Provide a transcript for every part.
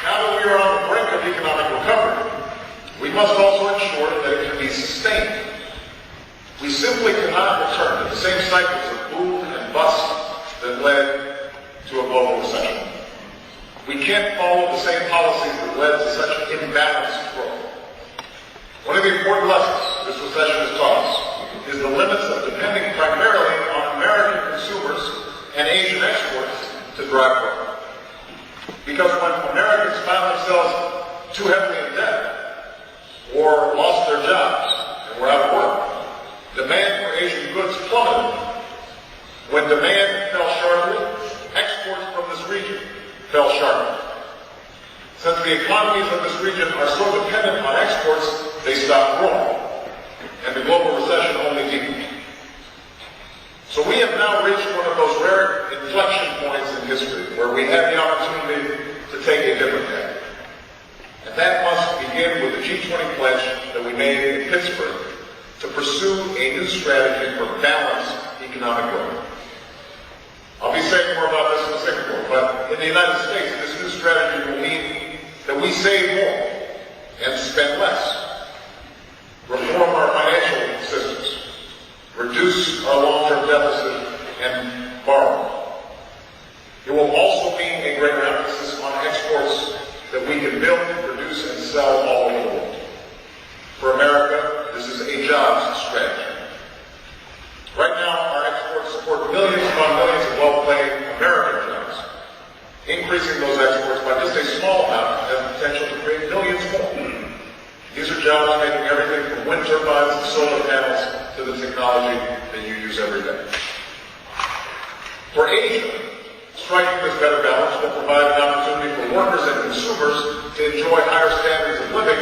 Now that we are on the brink of economic recovery, we must also ensure that it can be sustained. We simply cannot return to the same cycles of boom and bust that led to a global recession. We can't follow the same policies that led to such imbalanced growth. One of the important lessons this recession has taught us is the limits of depending primarily on American consumers and Asian exports to drive growth. Because when Americans found themselves too heavily in debt, or lost their jobs and were out of work, demand for Asian goods plummeted. When demand fell sharply, exports from this region fell sharply. Since the economies of this region are so dependent on exports, they stopped growing, and the global recession only deepened. So we have now reached one of those rare inflection points in history where we have the opportunity to take a different path. And that must begin with the G20 pledge that we made in Pittsburgh to pursue a new strategy for balanced economic growth. I'll be saying more about this in Singapore, but in the United States, this new strategy will mean that we save more and spend less, reform our financial systems, reduce our long-term deficit, and borrow. It will also mean a greater emphasis on exports that we can build, produce, and sell all over the world. For America, this is a jobs strategy. Right now, our exports support millions upon millions of well-paying American jobs. Increasing those exports by just a small amount has the potential to create millions more. These are jobs making everything from wind turbines and solar panels to the technology that you use every day. For Asia, striking this better balance will provide an opportunity for workers and consumers to enjoy higher standards of living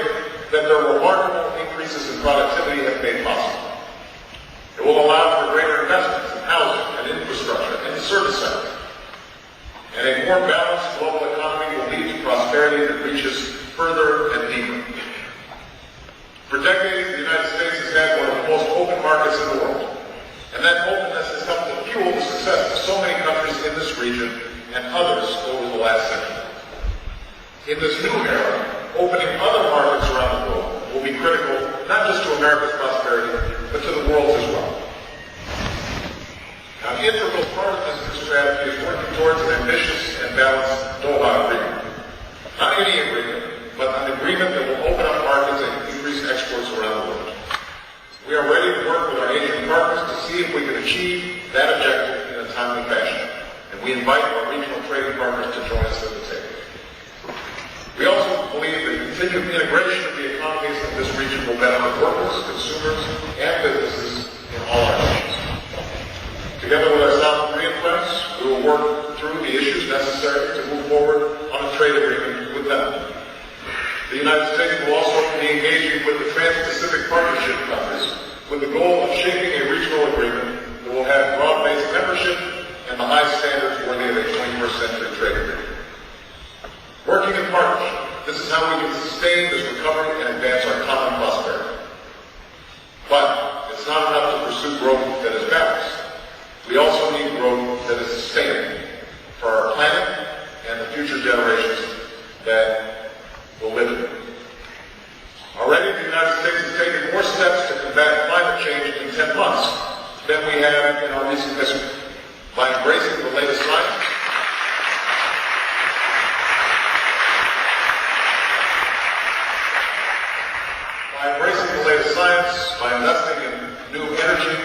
that their remarkable increases in productivity have made possible. It will allow for greater investments in housing and infrastructure and the service sector. And a more balanced global economy will lead to prosperity that reaches further and deeper. For decades, the United States has had one of the most open markets in the world. And that openness has helped to fuel the success of so many countries in this region and others over the last century. In this new era, opening other markets around the world will be critical, not just to America's prosperity, but to the world's as well. Now, an integral part of this new strategy is working towards an ambitious and balanced Doha agreement. Not any agreement, but an agreement that will open up markets and increase exports around the world. We are ready to work with our Asian partners to see if we can achieve that objective in a timely fashion, and we invite our regional trading partners to join us at the table. We also believe that continued integration of the economies of this region will benefit workers, consumers, and businesses in all our nations. Together with our South Korean friends, we will work through the issues necessary to move forward on a trade agreement with them. The United States will also be engaging with the Trans-Pacific Partnership countries with the goal of shaping a regional agreement that will have broad-based membership and the high standards worthy of a 21st century trade agreement. Working in partnership, this is how we can sustain this recovery and advance our common prosperity. But it's not enough to pursue growth that is balanced. We also need growth that is sustainable for our planet and the future generations that will live in it. Already, the United States has taken more steps to combat climate change in 10 months than we have in our recent history. By embracing the latest science, by investing in new energy,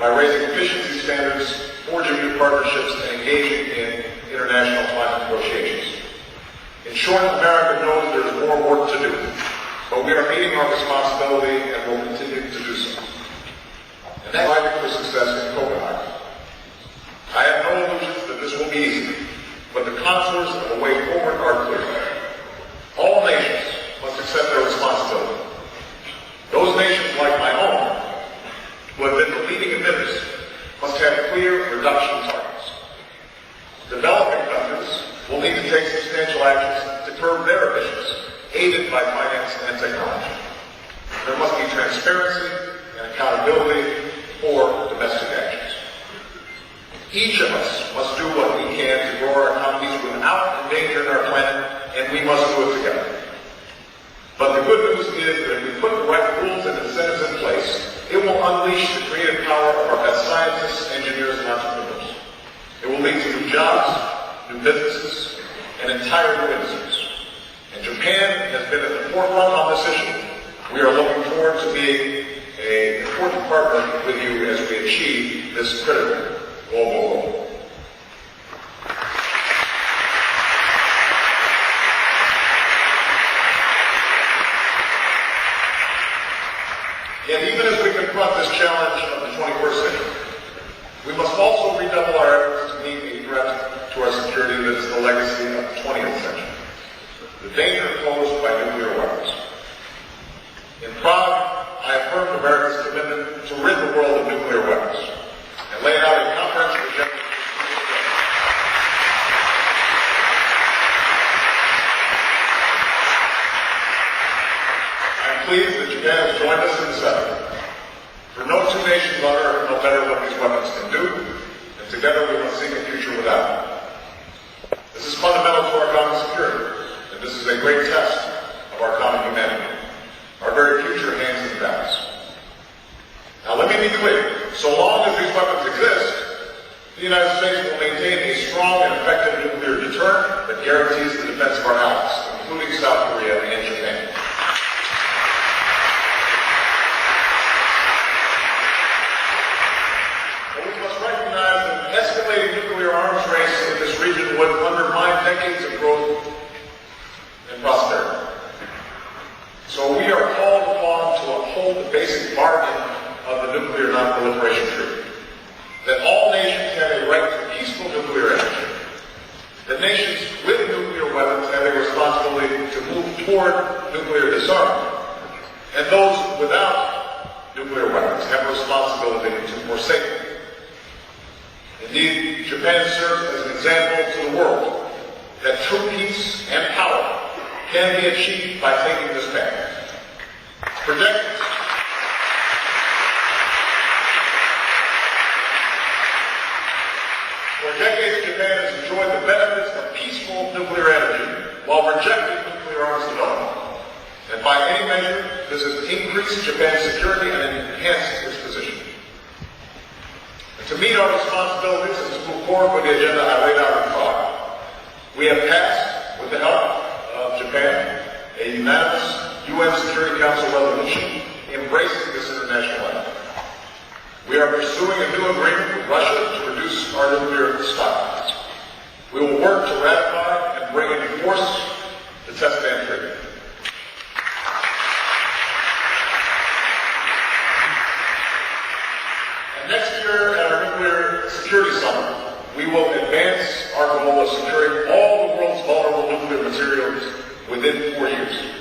by raising efficiency standards, forging new partnerships, and engaging in international climate negotiations. In short, America knows there is more work to do, but we are meeting our responsibility and will continue to do so. And that's fighting for success in Copenhagen. I have no illusions that this will be easy, but the contours of the way forward are clear. All nations must accept their responsibility. Those nations like my own, who have been the leading emitters, must have clear reduction targets. Developing countries will need to take substantial actions to curb their emissions, aided by finance and technology. There must be transparency and accountability for domestic actions. Each of us must do what we can to grow our economies without endangering our planet, and we must do it new businesses, and entire new industries. And Japan has been at the forefront on this issue. We are looking forward to being an important partner with you as we achieve this critical global goal. And even as we confront this challenge of the 21st century, we must also redouble our efforts to meet a threat to our security that is the legacy of the 20th century, the danger posed by nuclear weapons. In Prague, I affirmed America's commitment to rid the world of nuclear weapons and laid out a comprehensive agenda. I'm pleased that Japan has joined us in this effort. For no two nations on earth know better what these weapons can do, and together we must seek a future without them. This is fundamental to our common security, and this is a great test of our common humanity. Our very future hangs in the balance. Now let me be clear. So long as these weapons exist, the United States will maintain a strong and effective nuclear deterrent that guarantees the defense of our allies, including South Korea and Japan. But we must recognize that an escalating nuclear arms race in this region would undermine decades of growth and prosperity. So we are called upon to uphold the basic bargain of the Nuclear Non-Proliferation Treaty, that all nations have a right to peaceful nuclear energy, that nations with nuclear weapons have a responsibility to move toward nuclear disarmament, and those without nuclear weapons have a responsibility to forsake them. Indeed, Japan serves as an example to the world that true peace and power can be achieved by taking this path. For decades, Japan has enjoyed the benefits of peaceful nuclear energy while rejecting nuclear arms development. And by any measure, this has increased Japan's security and enhanced its position. And to meet our responsibilities and to move forward with the agenda I laid out in Prague, we have passed, with the help of Japan, a unanimous UN Security Council resolution embracing this international effort. We are pursuing a new agreement with Russia to reduce our nuclear stockpiles. We will work to ratify and bring into force the Test Ban Treaty. And next year at our Nuclear Security Summit, we will advance our goal of securing all the world's vulnerable nuclear materials within 4 years.